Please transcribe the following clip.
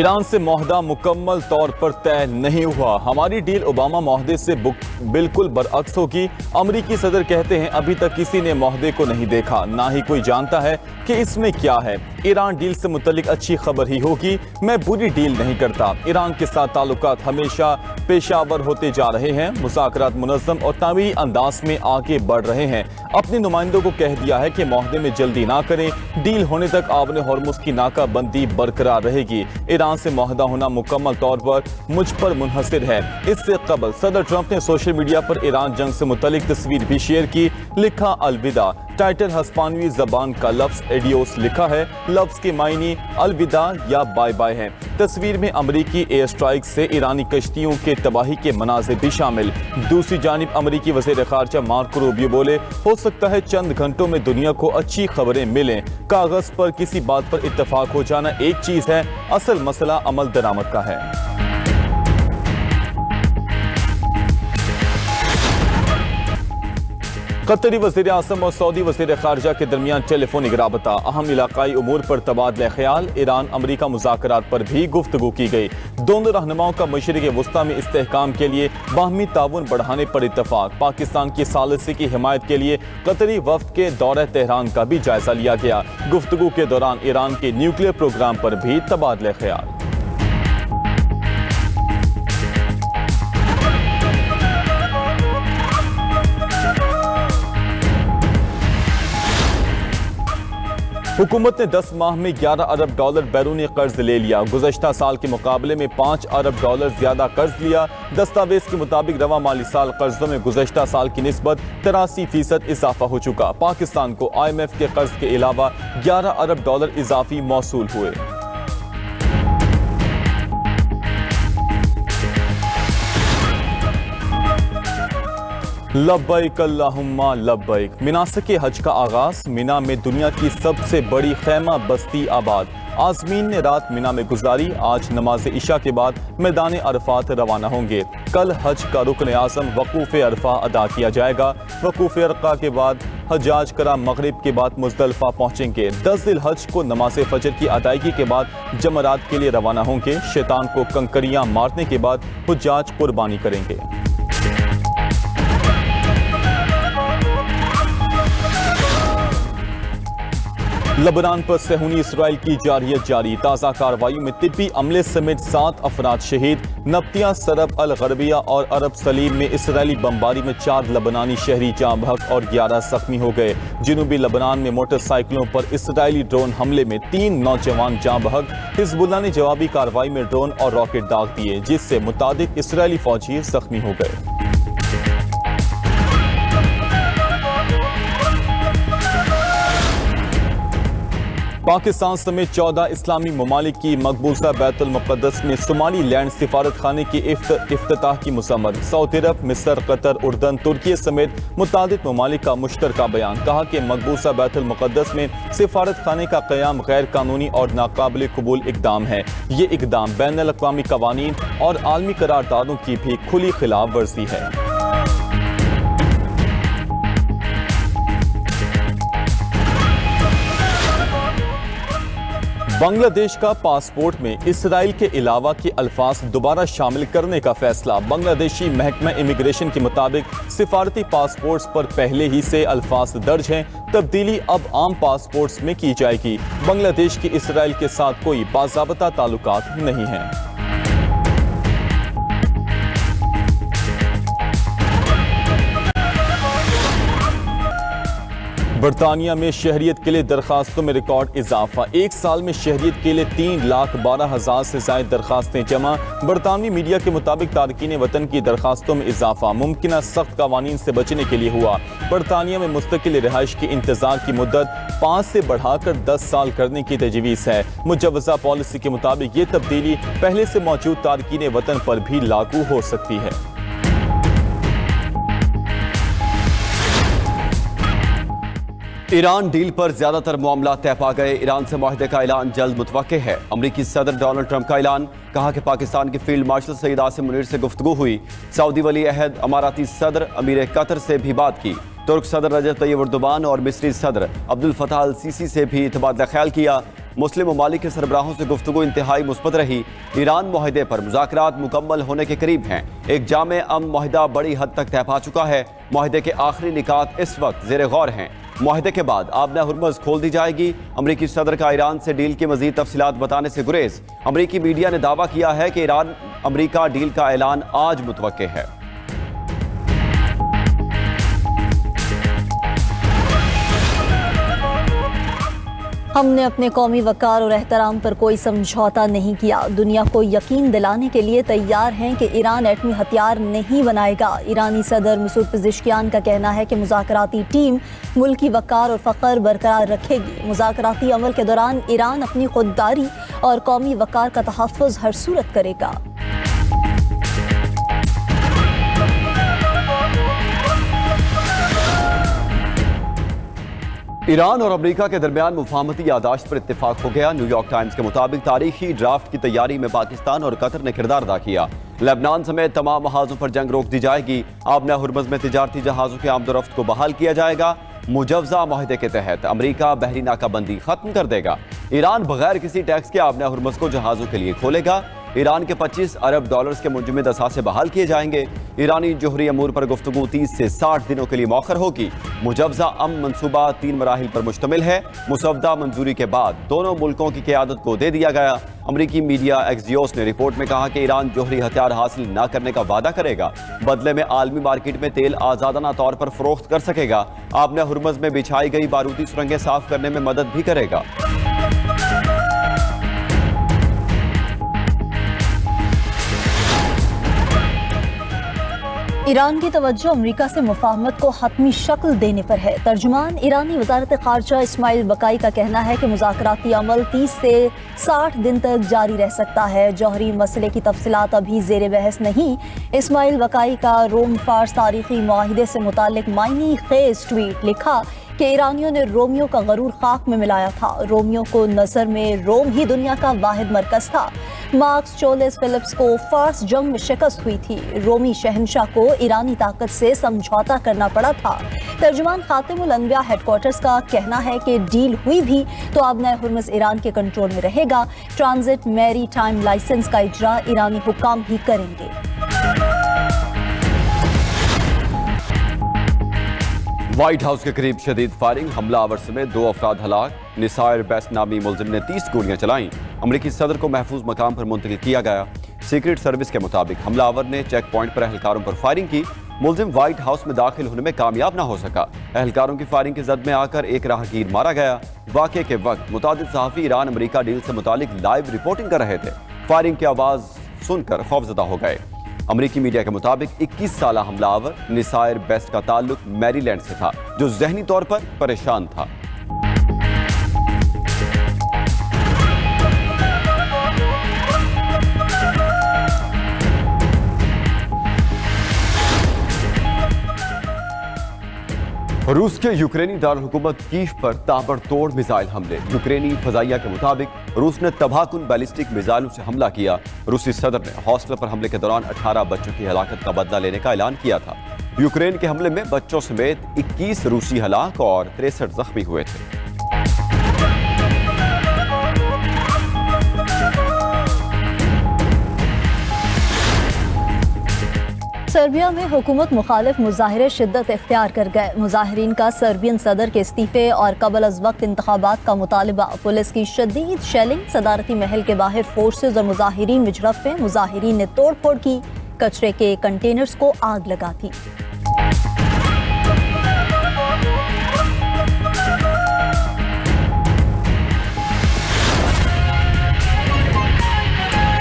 Iran से मुआहदा मुकम्मल तौर पर तय नहीं हुआ। हमारी डील ओबामा मुआहदे से बिल्कुल बरअक्स होगी। अमरीकी सदर कहते हैं अभी तक किसी ने मुआहदे को नहीं देखा, ना ही कोई जानता है कि इसमें क्या है। ईरान डील से मुतल्लिक अच्छी खबर ही होगी, मैं बुरी डील नहीं करता। ईरान के साथ ताल्लुकात हमेशा पेशावर होते जा रहे हैं। मुज़ाकरात मुनज़्ज़म और तामीरी अंदाज में आगे बढ़ रहे हैं। अपने नुमाइंदों को कह दिया है कि मुआहदे में जल्दी ना करें, डील होने तक आबने हॉर्मुज़ की नाकाबंदी बरकरार रहेगी। ईरान से मुआहदा होना मुकम्मल तौर पर मुझ पर मुनहसर है। इससे कबल सदर ट्रंप ने सोशल मीडिया पर ईरान जंग से मुतल्लिक तस्वीर भी शेयर की। लिखा अलविदा। टाइटल हस्पानवी जबान का लफ्ज एडियोस लिखा है। लफ्ज के मायने अलविदा या बाय बाय है। तस्वीर में अमरीकी एयर स्ट्राइक से ईरानी कश्तियों के तबाही के मनाज़िर भी शामिल। दूसरी जानिब अमरीकी वज़ीर ख़ारजा मार्को रूबियो बोले, हो सकता है चंद घंटों में दुनिया को अच्छी खबरें मिलें। कागज़ पर किसी बात पर इत्तफाक हो जाना एक चीज़ है, असल मसला अमल दरामद का है। कतरी वज़ीर आज़म और सऊदी वज़ीर ख़ारजा के दरमियान टेलीफोनिक राबता। अहम इलाकाई उमूर पर तबादला ख्याल। ईरान अमरीका मुज़ाकरात पर भी गुफ्तगू की गई। दोनों रहनुमाओं का मशरिक़ वस्ता में इस्तेहकाम के लिए बाहमी ताउन बढ़ाने पर इत्तफाक। पाकिस्तान की सालिसी की हिमायत के लिए कतरी वफ़द के दौरे तेहरान का भी जायजा लिया गया। गुफ्तगू के दौरान ईरान के न्यूक्लियर प्रोग्राम पर भी तबादला ख्याल। हुकूमत ने 10 माह में 11 अरब डॉलर बैरूनी कर्ज ले लिया। गुज़श्ता साल के मुकाबले में 5 अरब डॉलर ज्यादा कर्ज लिया। दस्तावेज के मुताबिक रवा माली साल कर्जों में गुज़श्ता साल की निस्बत 83% इजाफा हो चुका। पाकिस्तान को IMF के कर्ज के अलावा 11 अरब डॉलर इजाफी मौसूल हुए। लब्बैक अल्लाहुम्मा लब्बैक। मिनासिक हज का आगाज। मिना में दुनिया की सबसे बड़ी खैमा बस्ती आबाद। आज़मीन ने रात मिना में गुजारी। आज नमाज इशा के बाद मैदान अरफात रवाना होंगे। कल हज का रुकन आज़म वकूफ़ अरफा अदा किया जाएगा। वकूफ़ अरफा के बाद हजाज करा मगरिब के बाद मुज़दलिफ़ा पहुंचेंगे। 10 ज़िलहज को नमाज फजर की अदायगी के बाद जमरात के लिए रवाना होंगे। शैतान को कंकरियां मारने के बाद हुज्जाज कुर्बानी करेंगे। लबनान पर सहूनी इसराइल की जारियत जारी। ताज़ा कार्रवाई में तिब्बी अमले समेत 7 अफराद शहीद। नब्तिया सरब अल गरबिया और अरब सलीम में इसराइली बमबारी में 4 लबनानी शहरी जाँ बहक और 11 जख्मी हो गए। जनूबी लबनान में मोटरसाइकिलों पर इसराइली ड्रोन हमले में 3 नौजवान जाँ बहक। हिजबुल्लाह ने जवाबी कार्रवाई में ड्रोन और रॉकेट दाग दिए, जिससे मुतादिद इसराइली फौजी जख्मी हो गए। पाकिस्तान समेत 14 इस्लामी ममालिक की मकबूजा बैतुल मुक़द्दस में सोमाली लैंड सिफारत खाने की इफ्तिताह की मुसम्मत। सऊदी अरब, मिस्र, कतर, उर्दन, तुर्की समेत मुतादिद ममालिक का मुश्तरका बयान। कहा कि मकबूजा बैतुल मुक़द्दस में सिफारत खाने का क़याम गैर कानूनी और नाकाबिल कबूल इक़दाम है। ये इक़दाम बैनुल अक़वामी क़वानीन और आलमी करारदादों की भी खुली खिलाफ वर्जी है। बांग्लादेश का पासपोर्ट में इसराइल के अलावा के अल्फाज दोबारा शामिल करने का फैसला। बांग्लादेशी महकमा इमिग्रेशन के मुताबिक सिफारती पासपोर्ट्स पर पहले ही से अल्फाज दर्ज हैं। तब्दीली अब आम पासपोर्ट्स में की जाएगी। बांग्लादेश की इसराइल के साथ कोई बाज़ाबता ताल्लुकात नहीं हैं। बरतानिया में शहरियत के लिए दरखास्तों में रिकॉर्ड इजाफा। एक साल में शहरियत के लिए 3,12,000 से ज़ायद दरखास्तें जमा। बरतानवी मीडिया के मुताबिक तारकीन वतन की दरखास्तों में इजाफा मुमकिन सख्त कवानीन से बचने के लिए हुआ। बरतानिया में मुस्तकिल रिहाइश की इंतजार की मुद्दत 5 से बढ़ाकर 10 साल करने की तजवीज़ है। मुजव्वज़ा पॉलिसी के मुताबिक ये तब्दीली पहले से मौजूद तारकीन वतन पर भी लागू हो सकती है। ईरान डील पर ज्यादातर मामला तय पा गए। ईरान से मुआहदे का ऐलान जल्द मुतवक्के है। अमरीकी सदर डोनाल्ड ट्रंप का ऐलान। कहा कि पाकिस्तान के फील्ड मार्शल सईद आसिम मुनीर से गुफ्तगू हुई। सऊदी वली अहद अमाराती सदर अमीर कतर से भी बात की। तुर्क सदर रजब तैयब एर्दोगान और मिस्री सदर अब्दुल फताह अल सीसी से भी तबादला ख्याल किया। मुस्लिम ममालिक के सरबराहों से गुफ्तगू इंतहाई मुस्बत रही। ईरान मुआहदे पर मुज़ाकरात मुकम्मल होने के करीब हैं। एक जामे अमन मुआहदा बड़ी हद तक तय पा चुका है। मुआहदे के आखिरी निकात इस वक्त ज़ेर गौर हैं। मुआहदे के बाद आबना हुर्मुज़ खोल दी जाएगी। अमरीकी सदर का ईरान से डील की मजीद तफसीलात बताने से गुरेज। अमरीकी मीडिया ने दावा किया है कि ईरान अमरीका डील का ऐलान आज मुतवक्के है। हमने अपने कौमी वकार और एहतराम पर कोई समझौता नहीं किया। दुनिया को यकीन दिलाने के लिए तैयार हैं कि ईरान एटमी हथियार नहीं बनाएगा। ईरानी सदर मसूद पेज़ेश्कियान का कहना है कि मुज़ाकराती टीम मुल्की वकार और फ़ख्र बरकरार रखेगी। मुज़ाकराती अमल के दौरान ईरान अपनी खुददारी और कौमी वकार का तहफ़्फ़ुज़ हर सूरत करेगा। ईरान और अमेरिका के दरमियान मुफाहमती यादाश्त पर इत्तेफाक हो गया। न्यूयॉर्क टाइम्स के मुताबिक तारीखी ड्राफ्ट की तैयारी में पाकिस्तान और कतर ने किरदार अदा किया। लेबनान समेत तमाम महाजों पर जंग रोक दी जाएगी। आबना हुर्मुज़ में तिजारती जहाज़ों के आमदोरफ्त को बहाल किया जाएगा। मुजवजा माहिदे के तहत अमेरिका बहरी नाकाबंदी खत्म कर देगा। ईरान बगैर किसी टैक्स के आबना हुर्मुज़ को जहाज़ों के लिए खोलेगा। ईरान के 25 अरब डॉलर्स के मुंजमद असासे बहाल किए जाएंगे। ईरानी जोहरी अमूर पर गुफ्तगू 30 से 60 दिनों के लिए मौखर होगी। मुजवजा अमन मनसूबा 3 मराहिल पर मुश्तमिल है। मुसवदा मंजूरी के बाद दोनों मुल्कों की क़यादत को दे दिया गया। अमरीकी मीडिया एक्सियोस ने रिपोर्ट में कहा कि ईरान जोहरी हथियार हासिल न करने का वादा करेगा। बदले में आलमी मार्केट में तेल आज़ादाना तौर पर फरोख्त कर सकेगा। आबना हुर्मुज़ में बिछाई गई बारूदी सुरंगें साफ करने में मदद भी करेगा। ईरान की तवज्जो अमरीका से मुफाहमत को हतमी शक्ल देने पर है। तर्जुमान ईरानी वज़ारत ख़ारजा इस्माइल बकाई का कहना है कि मुज़ाकराती अमल 30 से 60 दिन तक जारी रह सकता है। जौहरी मसले की तफसीलात अभी ज़ेर बहस नहीं। इस्माइल बकाई का रोम फारस तारीखी मुआहिदे से मुतालिक मायनी खेज ट्वीट लिखा कि ईरानियों ने रोमियो का गरूर खाक में मिलाया था। रोमियो को नज़र में रोम ही दुनिया का वाहिद मरकज़ था। मार्क्स चोलेस फिलिप्स को फारस जंग में शिकस्त हुई थी। रोमी शहनशाह को ईरानी ताकत से समझौता करना पड़ा था। तर्जुमान खातिमुल अनबिया हेडक्वार्टर्स का कहना है कि डील हुई भी तो आबना हुर्मुज़ ईरान के कंट्रोल में रहेगा। ट्रांजिट मैरी टाइम लाइसेंस का इजरा ईरानी हुक्काम ही करेंगे। व्हाइट हाउस के करीब शदीद फायरिंग, हमलावर समेत 2 अफराद हलाक। निसायर बेस्ट नामी मुलजिम ने 30 गोलियां चलाईं। अमरीकी सदर को महफूज मकाम पर मुंतकिल किया गया। सीक्रेट सर्विस के मुताबिक हमलावर ने चेक पॉइंट पर एहलकारों पर फायरिंग की। मुलजिम व्हाइट हाउस में दाखिल होने में कामयाब न हो सका। एहलकारों की फायरिंग की जद में आकर एक राहगीर मारा गया। वाक़े के वक्त मुतादिद सहाफ़ी ईरान अमरीका डील से मुतालिक लाइव रिपोर्टिंग कर रहे थे। फायरिंग की आवाज़ सुनकर खौफजदा हो गए। अमरीकी मीडिया के मुताबिक 21 साला हमलावर निसायर बेस्ट का ताल्लुक मैरीलैंड से था, जो ज़हनी तौर पर परेशान था। रूस के यूक्रेनी दारुल-हुकूमत कीव पर ताबड़तोड़ मिसाइल हमले। यूक्रेनी फजाइया के मुताबिक रूस ने तबाहकुन बैलिस्टिक मिसाइलों से हमला किया। रूसी सदर ने हॉस्टल पर हमले के दौरान 18 बच्चों की हलाकत का बदला लेने का ऐलान किया था। यूक्रेन के हमले में बच्चों समेत 21 रूसी हलाक और 63 जख्मी हुए थे। सर्बिया में हुकूमत मुखालिफ मुजाहिरे शिद्दत इख्तियार कर गए। मुजाहिरीन का सर्बियन सदर के इस्तीफे और कबल अज वक्त इंतखाबात का मुतालबा। पुलिस की शदीद शेलिंग, सदारती महल के बाहर फोर्सेज और मुजाहिरीन में झड़पें। मुजाहिरीन ने तोड़ फोड़ की, कचरे के कंटेनर्स को आग लगा दी।